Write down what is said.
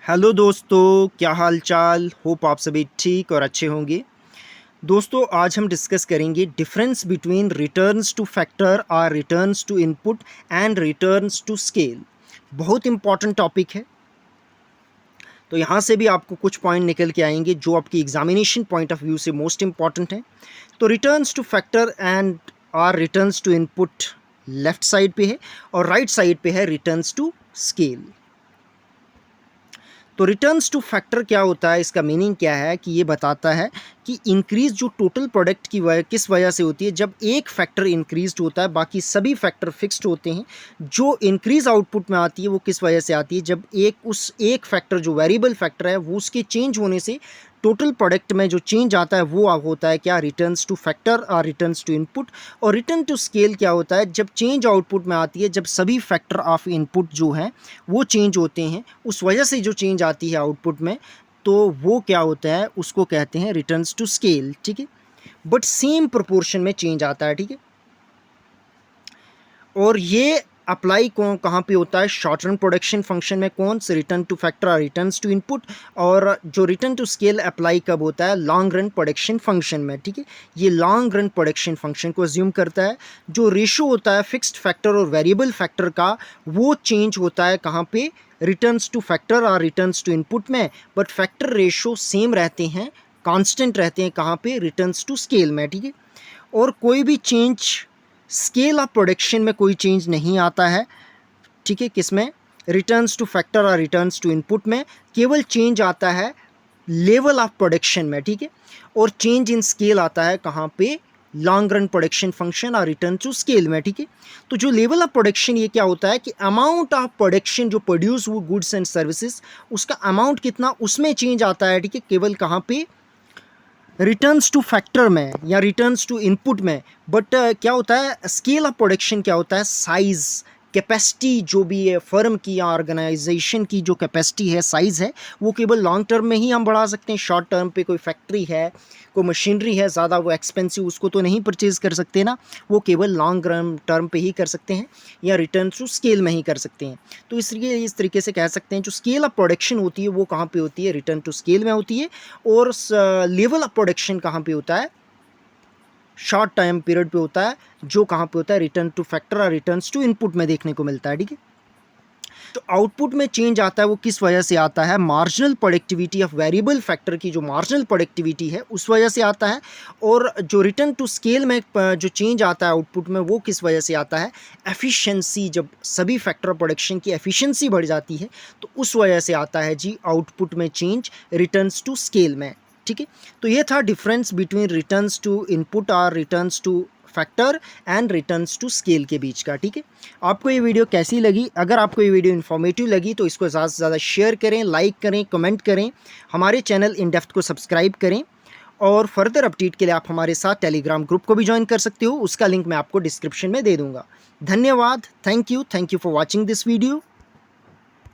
Hello दोस्तों, क्या हाल चाल। होप आप सभी ठीक और अच्छे होंगे। दोस्तों, आज हम डिस्कस करेंगे difference between returns to factor और returns to input and returns to scale. बहुत इंपॉर्टेंट टॉपिक है। तो यहाँ से भी आपको कुछ पॉइंट निकल के आएंगे जो आपकी एग्जामिनेशन पॉइंट ऑफ व्यू से मोस्ट इंपॉर्टेंट है। तो returns to factor and are returns to input left side पे है और राइट साइड पे है रिटर्न्स टू स्केल। तो रिटर्न्स टू फैक्टर क्या होता है, इसका मीनिंग क्या है कि ये बताता है कि इंक्रीज जो टोटल प्रोडक्ट की वजह किस वजह से होती है। जब एक फैक्टर इंक्रीज होता है बाकी सभी फैक्टर फिक्स्ड होते हैं। जो इंक्रीज आउटपुट में आती है वो किस वजह से आती है, जब उस एक फैक्टर जो वेरिएबल फैक्टर है वो उसके चेंज होने से टोटल प्रोडक्ट में जो चेंज आता है वो होता है क्या, रिटर्न्स टू फैक्टर और रिटर्न्स टू इनपुट। और रिटर्न टू स्केल क्या होता है, जब चेंज आउटपुट में आती है, जब सभी फैक्टर ऑफ इनपुट जो हैं वो चेंज होते हैं, उस वजह से जो चेंज आती है आउटपुट में, तो वो क्या होता है, उसको कहते हैं रिटर्न्स टू स्केल। ठीक है, बट सेम प्रोपोर्शन में चेंज आता है। ठीक है, और ये अप्लाई कहाँ पे होता है, शॉर्ट रन प्रोडक्शन फंक्शन में। कौन से, रिटर्न टू फैक्टर और रिटर्न्स टू इनपुट। और जो रिटर्न टू स्केल अप्लाई कब होता है, लॉन्ग रन प्रोडक्शन फंक्शन में। ठीक है, ये लॉन्ग रन प्रोडक्शन फंक्शन को अज्यूम करता है। जो रेशो होता है फिक्स्ड फैक्टर और वेरिएबल फैक्टर का, वो चेंज होता है कहाँ पे, रिटर्न्स टू फैक्टर और रिटर्न्स टू इनपुट में। बट फैक्टर रेशो सेम रहते हैं, कांस्टेंट रहते हैं कहाँ पे, रिटर्न्स टू स्केल में। ठीक है, और कोई भी चेंज स्केल ऑफ प्रोडक्शन में कोई चेंज नहीं आता है। ठीक है, किसमें, रिटर्न्स टू फैक्टर और रिटर्न्स टू इनपुट में। केवल चेंज आता है लेवल ऑफ प्रोडक्शन में। ठीक है, और चेंज इन स्केल आता है कहाँ पे, लॉन्ग रन प्रोडक्शन फंक्शन और रिटर्न टू स्केल में। ठीक है, तो जो लेवल ऑफ प्रोडक्शन ये क्या होता है कि अमाउंट ऑफ प्रोडक्शन जो प्रोड्यूस वो गुड्स एंड सर्विसेज, उसका अमाउंट कितना, उसमें चेंज आता है। ठीक है, केवल कहाँ पे, रिटर्न्स टू फैक्टर में या रिटर्न्स टू इनपुट में। बट क्या होता है, स्केल ऑफ प्रोडक्शन क्या होता है, साइज़, कैपेसिटी, जो भी है फर्म की या ऑर्गेनाइजेशन की जो कैपेसिटी है, साइज़ है, वो केवल लॉन्ग टर्म में ही हम बढ़ा सकते हैं। शॉर्ट टर्म पे कोई फैक्ट्री है, कोई मशीनरी है ज़्यादा वो एक्सपेंसिव, उसको तो नहीं परचेज़ कर सकते ना, वो केवल लॉन्ग टर्म पे ही कर सकते हैं या रिटर्न टू स्केल में ही कर सकते हैं। तो इसलिए इस तरीके से कह सकते हैं जो स्केल ऑफ प्रोडक्शन होती है वो कहाँ पे होती है, रिटर्न टू स्केल में होती है। और लेवल ऑफ प्रोडक्शन कहाँ पे होता है, शॉर्ट टाइम पीरियड पे होता है, जो कहाँ पे होता है, रिटर्न टू फैक्टर और रिटर्न्स टू इनपुट में देखने को मिलता है। ठीक है, तो आउटपुट में चेंज आता है वो किस वजह से आता है, marginal productivity of variable factor की जो मार्जिनल प्रोडक्टिविटी है उस वजह से आता है। और जो रिटर्न टू स्केल में जो चेंज आता है आउटपुट में, वो किस वजह से आता है, एफिशिएंसी, जब सभी फैक्टर प्रोडक्शन की एफिशिएंसी बढ़ जाती है तो उस वजह से आता है जी आउटपुट में चेंज, रिटर्न्स टू स्केल में। ठीक है, तो ये था difference between returns to input और returns to factor and returns to scale के बीच का। ठीक है, आपको ये वीडियो कैसी लगी, अगर आपको ये वीडियो इन्फॉर्मेटिव लगी तो इसको ज़्यादा से ज़्यादा शेयर करें, लाइक करें, कमेंट करें, हमारे चैनल इन डेप्थ को सब्सक्राइब करें। और फर्दर अपडेट के लिए आप हमारे साथ टेलीग्राम ग्रुप को भी ज्वाइन कर सकते हो, उसका लिंक मैं आपको डिस्क्रिप्शन में दे दूँगा। धन्यवाद, thank you for watching this video.